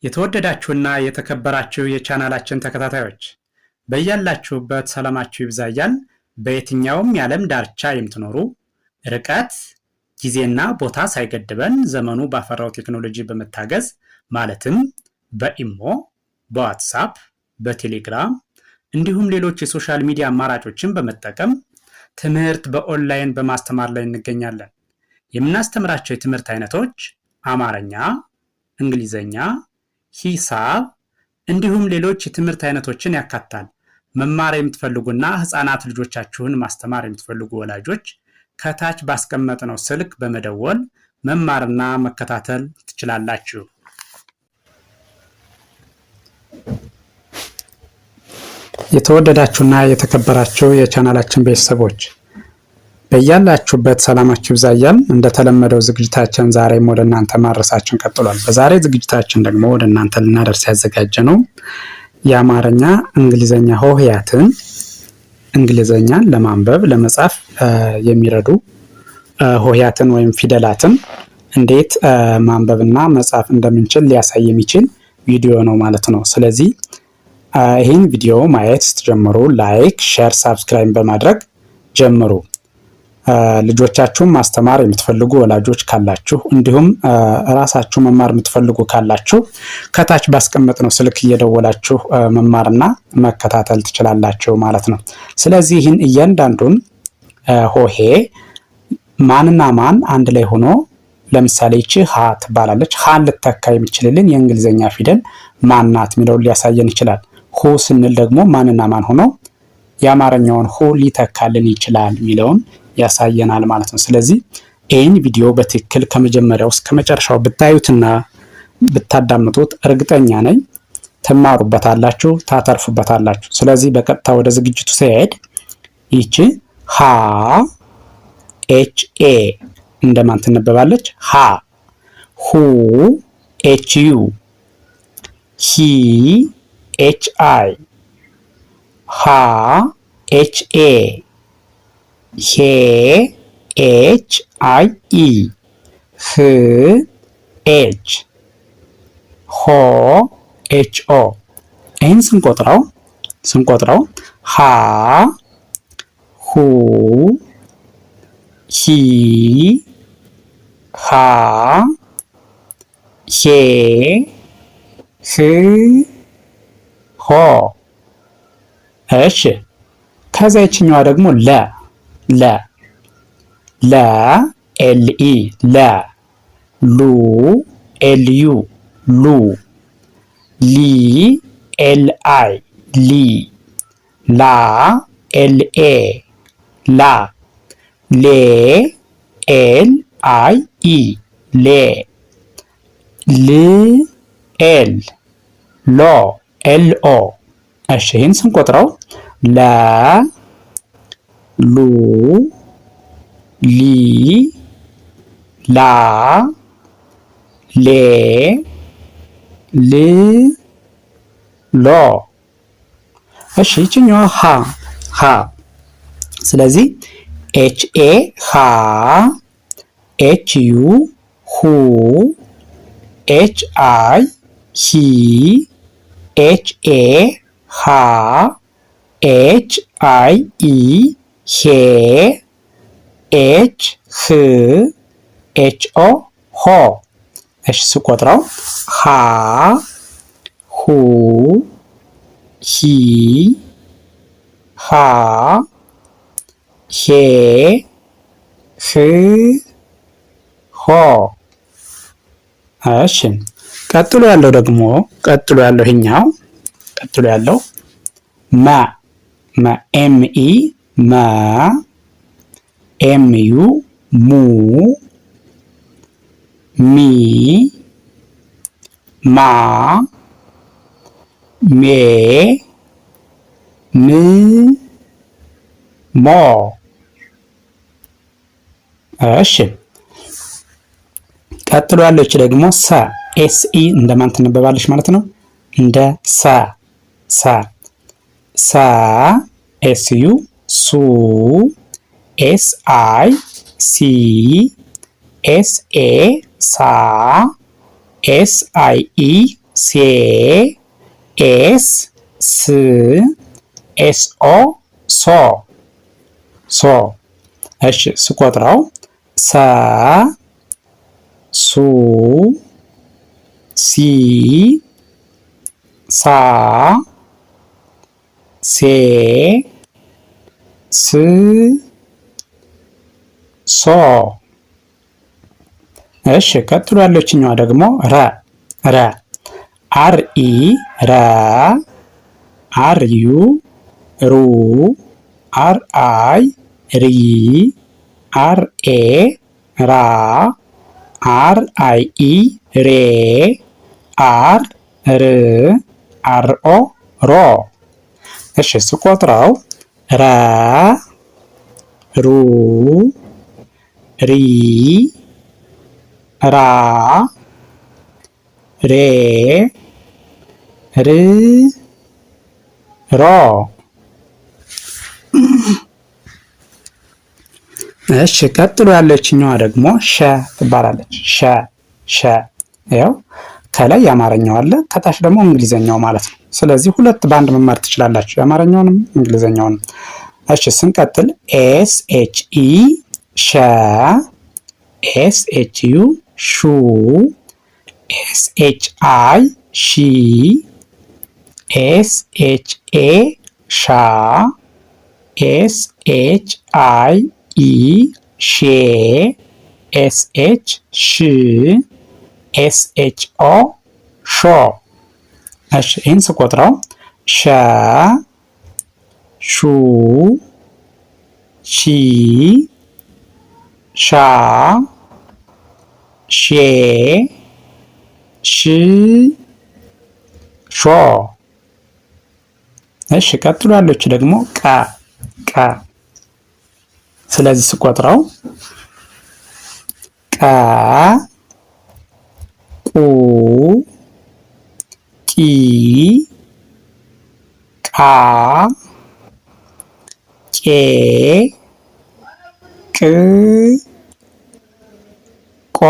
የተወደዳችሁና የተከበራችሁ የቻናላችን ተከታታዮች በያላችሁበት ሰላማችሁ ይብዛ እያልን በየትኛውም የዓለም ዳርቻ የምትኖሩ ርቀት ጊዜና ቦታ ሳይገድበን ዘመኑ ባፈራው ቴክኖሎጂ በመታገዝ ማለትም በኢሞ፣ በዋትስአፕ፣ በቴሌግራም እንዲሁም ሌሎች የሶሻል ሚዲያ አማራጮችን በመጠቀም ትምህርት በኦንላይን በማስተማር ላይ እንገኛለን። የምናስተምራቸው የትምህርት አይነቶች አማርኛ፣ እንግሊዘኛ፣ ሂሳብ እንዲሁም ሌሎች የትምህርት አይነቶችን ያካትታል። መማር የምትፈልጉና ህፃናት ልጆቻችሁን ማስተማር የምትፈልጉ ወላጆች ከታች ባስቀመጥነው ስልክ በመደወል መማርና መከታተል ትችላላችሁ። የተወደዳችሁና የተከበራችሁ የቻናላችን ቤተሰቦች በያላችሁበት ሰላማችሁ ይብዛ እያልን እንደተለመደው ዝግጅታችን ዛሬም ወደ እናንተ ማድረሳችን ቀጥሏል። በዛሬ ዝግጅታችን ደግሞ ወደ እናንተ ልናደርስ ያዘጋጀነው የአማርኛ እንግሊዘኛ ሆሄያትን እንግሊዘኛን ለማንበብ ለመጻፍ የሚረዱ ሆሄያትን ወይም ፊደላትን እንዴት ማንበብና መጻፍ እንደምንችል ሊያሳይ የሚችል ቪዲዮ ነው ማለት ነው። ስለዚህ ይህን ቪዲዮ ማየት ስትጀምሩ ላይክ፣ ሼር፣ ሳብስክራይብ በማድረግ ጀምሩ። ልጆቻችሁን ማስተማር የምትፈልጉ ወላጆች ካላችሁ እንዲሁም ራሳችሁ መማር የምትፈልጉ ካላችሁ ከታች ባስቀመጥነው ስልክ እየደወላችሁ መማርና መከታተል ትችላላችሁ ማለት ነው። ስለዚህ ይህን እያንዳንዱን ሆሄ ማንና ማን አንድ ላይ ሆኖ ለምሳሌ ይቺ ሀ ትባላለች። ሀን ልተካ የሚችልልን የእንግሊዘኛ ፊደል ማናት የሚለውን ሊያሳየን ይችላል። ሁ ስንል ደግሞ ማንና ማን ሆኖ የአማርኛውን ሁ ሊተካልን ይችላል የሚለውን ያሳየናል ማለት ነው። ስለዚህ ይህን ቪዲዮ በትክክል ከመጀመሪያው እስከ መጨረሻው ብታዩትና ብታዳምጡት እርግጠኛ ነኝ ትማሩበታላችሁ፣ ታተርፉበታላችሁ። ስለዚህ በቀጥታ ወደ ዝግጅቱ ሲሄድ ይቺ ሀ ኤች ኤ እንደማን ትነበባለች? ሀ። ሁ ኤች ዩ፣ ሂ ኤች አይ፣ ሃ ኤች ኤ፣ ሄ ኤች አይ ኢ፣ ህ ኤች፣ ሆ ኤች ኦ። ይህን ስንቆጥረው ሀ ሁ ሂ ሃ ሄ ህ ሆ። እሺ ከዛ ይችኛዋ ደግሞ ለ ኤል ኢ ለ፣ ሉ ኤል ዩ ሉ፣ ሊ ኤል አይ ሊ፣ ላ ኤል ኤ ላ፣ ሌ ኤል አይ ኢ ሌ፣ ል ኤል ሎ ኤል ኦ። እሺ ይህን ስንቆጥረው ለ ሉ ሊ ላ ሌ ል ሎ። እሺ ይችኛዋ ሀ። ስለዚህ ኤች ኤ ሀ፣ ኤች ዩ ሁ፣ ኤች አይ ሂ፣ ኤች ኤ ሃ፣ ኤች አይ ኢ ሄ፣ ኤች ህ፣ ኤች ኦ ሆ። እሺ ስቆጥረው ሀ ሁ ሂ ሃ ሄ ህ ሆ። እሺ ቀጥሎ ያለው ይሄኛው ቀጥሎ ያለው መ ኤም ኢ መ፣ ኤም ዩ ሙ፣ ሚ ማ፣ ሜ ም ሞ። እሺ ቀጥሎ ያለች ደግሞ ሰ ኤስ ኢ እንደማን ትነበባለች ማለት ነው? እንደ ሰ ኤስ ዩ ሱ፣ ኤስ አይ ሲ፣ ኤስ ኤ ሳ፣ ኤስ አይ ኢ ሴ ኤስ ስ ኤስ ኦ ሶ ሶ። እሺ ስቆጥረው ሰ ሱ ሲ ሳ ሴ ስ ሶ። እሺ ቀጥሎ ያለችኛዋ ደግሞ ረ ረ አር ኢ ረ አር ዩ ሩ አር አይ ሪ አር ኤ ራ አር አይ ኢ ሬ አር ር አር ኦ ሮ። እሺ ስቆጥረው ረ ሩ ሪ ራ ሬ ር ሮ። እሺ ቀጥሎ ያለችኛዋ ደግሞ ሸ ትባላለች። ሸ ሸ ያው ከላይ የአማርኛው አለ ከታች ደግሞ እንግሊዘኛው ማለት ነው። ስለዚህ ሁለት በአንድ መማር ትችላላችሁ፣ የአማርኛውንም እንግሊዘኛውንም። እሺ ስንቀጥል ኤስ ኤች ኢ ሸ ኤስ ኤች ዩ ሹ ኤስ ኤች አይ ሺ ኤስ ኤች ኤ ሻ ኤስ ኤች አይ ኢ ሼ ኤስ ኤች ሽ ኤስ ኤች ኦ ሾ። እሺ ይህን ስቆጥረው ሸ ሹ ሺ ሻ ሼ ሽ ሾ። እሺ ቀጥሎ ያለች ደግሞ ቀ ቀ። ስለዚህ ስቆጥረው ቀ ቁ ቂ ቃ ቄ ቅ ቆ።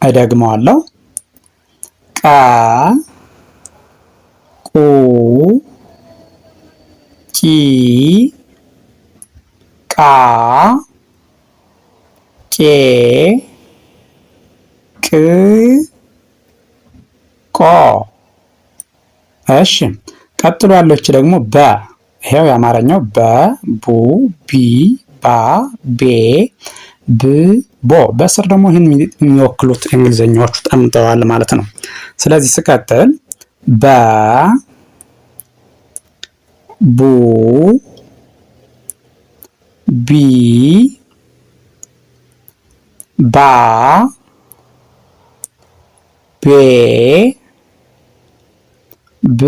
እደግመዋለሁ። ቀ ቁ ቂ ቃ ቄ ቅ ቆ። እሺ ቀጥሎ ያለች ደግሞ በ። ይሄው የአማርኛው በ ቡ ቢ ባ ቤ ብ ቦ። በስር ደግሞ ይህን የሚወክሉት እንግሊዘኛዎቹ ጠምጠዋል ማለት ነው። ስለዚህ ስቀጥል በ ቡ ቢ ባ ቤ ብ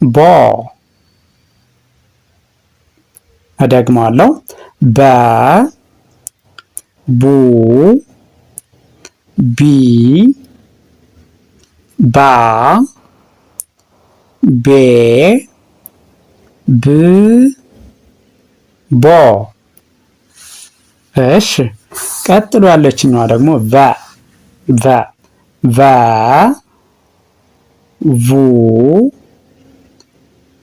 ቦ። እደግመዋለሁ። በ ቡ ቢ ባ ቤ ብ ቦ። እሺ ቀጥሎ ያለችኛዋ ደግሞ ቨ ቨ ቨ ቡ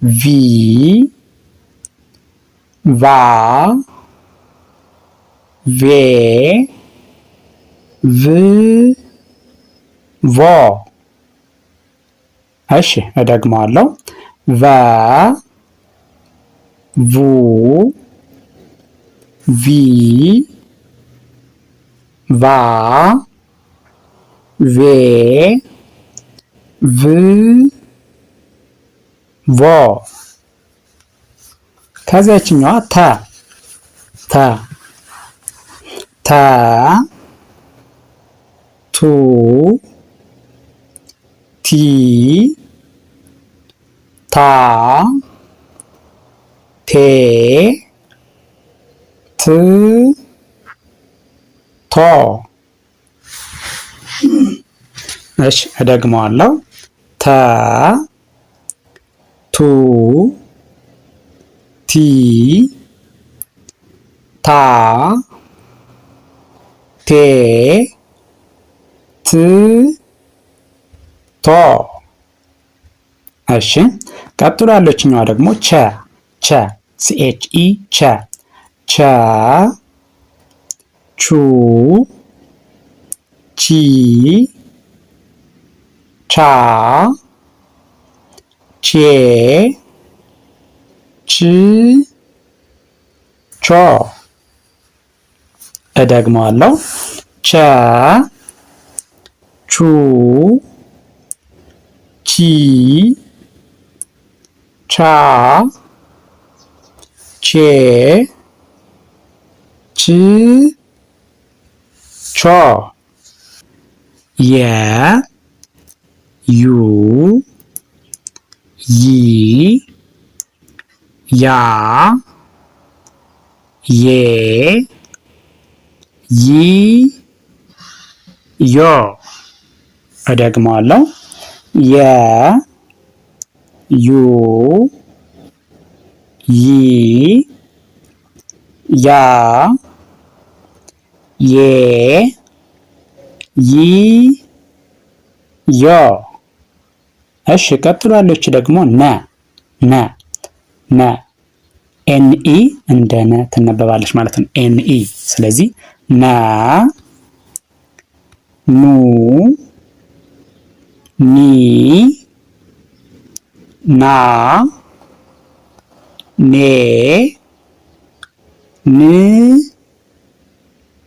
ቪ ቫ ቬ ቭ ቮ። እሺ እደግመዋለሁ። ቨ ቡ ቪ ቫ ቬ ቭ ቮ። ከዚያችኛዋ ተ ተ ተ ቱ ቲ ታ ቴ ት ቶ። እሺ እደግመዋለሁ። ተ ቱ ቲ ታ ቴ ቶ። እሺ ቀጥሎ ያለችኛዋ ደግሞ ቸ CHE ቸ ቹ ቺ ቻ ቼ ች ቾ። እደግመዋለሁ። ቸ ቹ ቺ ቻ ቼ ች ቾ። የ ዩ ይ ያ ዬ ይ ዮ። እደግመዋለሁ። የ ዩ ይ ያ ዬ ይ ዮ። እሺ ቀጥሎ ያለች ደግሞ ነ ኤንኢ እንደ ነ ትነበባለች ማለት ነው። ኤንኢ። ስለዚህ ነ ኑ ኒ ና ኔ ን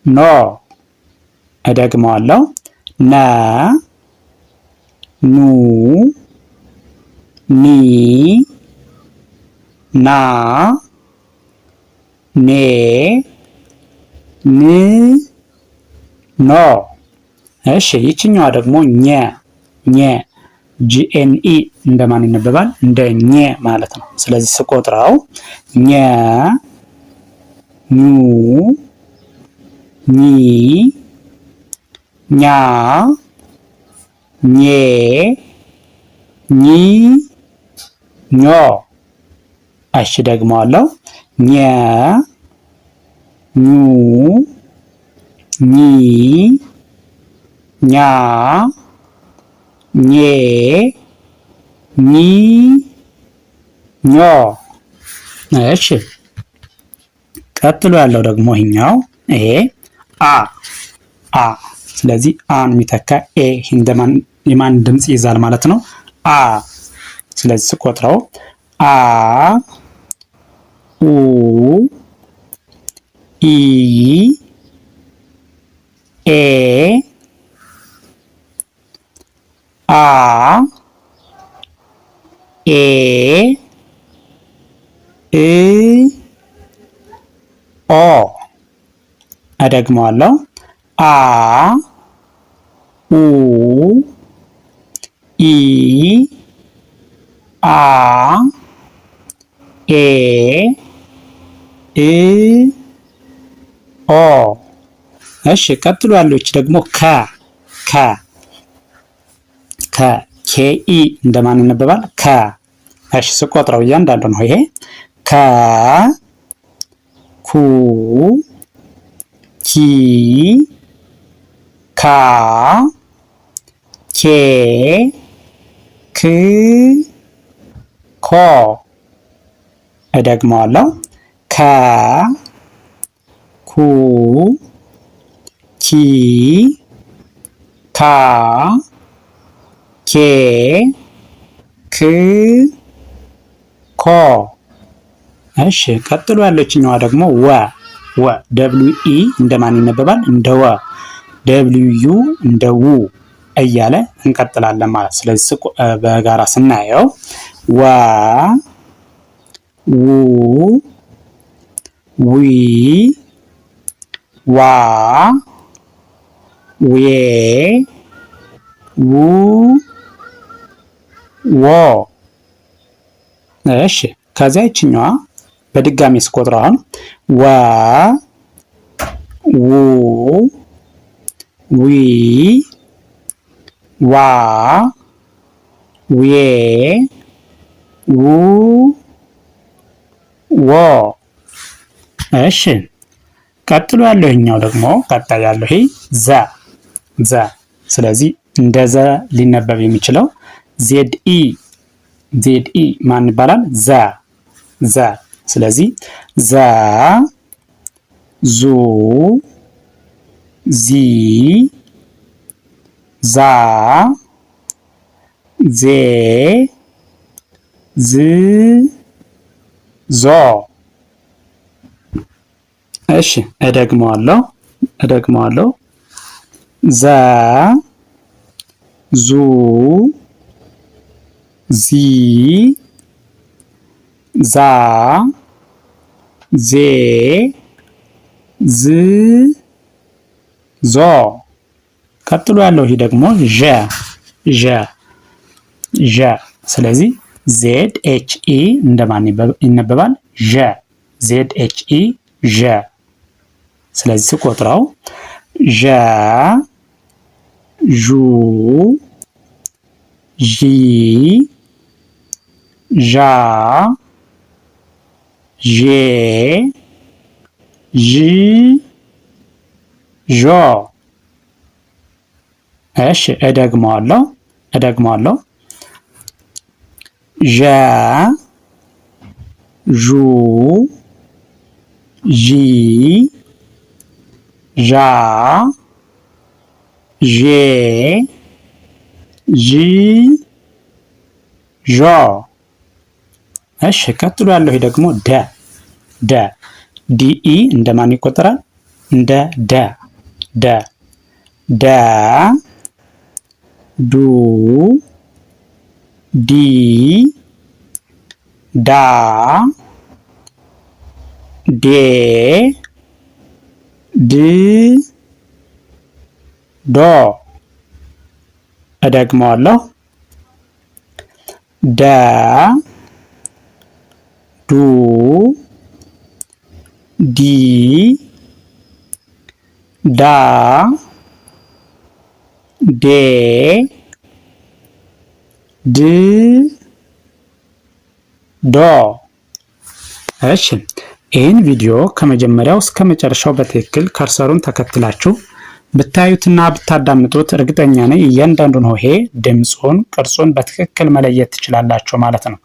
ኖ። እደግመዋለሁ። ነ ኑ ኒ ና ኔ ን ኖ። እሺ ይችኛዋ ደግሞ ኘ GNE እንደማን ይነበባል? እንደ ኘ ማለት ነው። ስለዚህ ስቆጥረው ኘ ኙ ኚ ኛ ኜ ኚ ኞ። እሺ ደግመዋለሁ። ኘ ኙ ኚ ኛ ኜ ኚ ኞ። እሺ ቀጥሎ ያለው ደግሞ ይሄኛው ይሄ አ። ስለዚህ አን የሚተካ ኤ የማን ድምፅ ይይዛል ማለት ነው? አ። ስለዚህ ስቆጥረው አ ኡ ኢ ኤ አ ኤ እ ኦ። እደግመዋለሁ። አ ኡ ኢ አ ኤ እ ኦ። እሺ ቀጥሎ ያለች ደግሞ ኬኢ እንደማን ይነበባል? ከ። እሺ ስቆጥረው እያንዳንዱ ነው። ይሄ ከ ኩ ኪ ካ ኬ ክ ኮ። እደግመዋለሁ። ከ ኩ ኪ ካ ኬ ክ ኮ። እሺ ቀጥሎ ያለችኛዋ ደግሞ ወ ደብሊው ኢ እንደማን ይነበባል? እንደ ወ። ደብሊው ዩ እንደ ው እያለ እንቀጥላለን ማለት። ስለዚህ በጋራ ስናየው ወ ው ዊ ዋ ዌ ው ዎ። እሺ ከዚያ ይችኛዋ በድጋሚ ስቆጥረው አሁን ወ ው ዊ ዋ ዌ ው ዎ። እሺ ቀጥሎ ያለው ይሄኛው ደግሞ ቀጣይ ያለው ይሄ ዘ ስለዚህ እንደ ዘ ሊነበብ የሚችለው ዜድ ኢ ማን ይባላል? ዘ። ስለዚህ ዘ፣ ዙ፣ ዚ፣ ዛ፣ ዜ፣ ዝ፣ ዞ። እሺ እደግመዋለሁ። ዘ፣ ዙ፣ ዚ፣ ዛ፣ ዜ፣ ዝ፣ ዞ። ቀጥሎ ያለው ይህ ደግሞ ዠ። ስለዚህ ዜድ ኤች ኢ እንደማን ይነበባል? ዠ። ዜድ ኤች ኢ ዠ። ስለዚህ ስቆጥረው ዠ፣ ዡ፣ ዢ፣ ዣ፣ ዤ፣ ዥ፣ ዦ። እሺ እደግመዋለሁ። ዠ፣ ዡ፣ ዢ፣ ዣ፣ ዤ፣ ዥ፣ ዦ። እሺ ቀጥሎ ያለው ይሄ ደግሞ ደ ዲኢ እንደማን ይቆጠራል? እንደ ደ። ደ፣ ዱ፣ ዲ፣ ዳ፣ ዴ፣ ድ፣ ዶ። እደግመዋለሁ። ደ፣ ዱ፣ ዲ፣ ዳ፣ ዴ፣ ድ፣ ዶ። እሺ ይህን ቪዲዮ ከመጀመሪያው እስከ መጨረሻው በትክክል ከርሰሩን ተከትላችሁ ብታዩትና ብታዳምጡት እርግጠኛ ነኝ እያንዳንዱን ሆሄ ድምፁን፣ ቅርጹን በትክክል መለየት ትችላላችሁ ማለት ነው።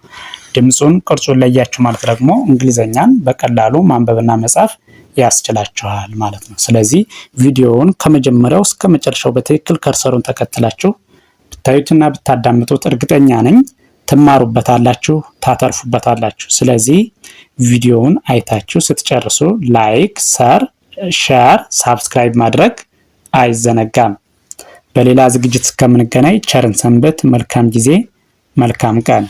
ድምፁን፣ ቅርጹን ለያችሁ ማለት ደግሞ እንግሊዘኛን በቀላሉ ማንበብና መጻፍ ያስችላችኋል ማለት ነው። ስለዚህ ቪዲዮውን ከመጀመሪያው እስከ መጨረሻው በትክክል ከርሰሩን ተከትላችሁ ብታዩትና ብታዳምጡት እርግጠኛ ነኝ ትማሩበታላችሁ፣ ታተርፉበታላችሁ። ስለዚህ ቪዲዮውን አይታችሁ ስትጨርሱ ላይክ፣ ሸር፣ ሳብስክራይብ ማድረግ አይዘነጋም። በሌላ ዝግጅት እስከምንገናኝ ቸርን ሰንብት። መልካም ጊዜ፣ መልካም ቀን።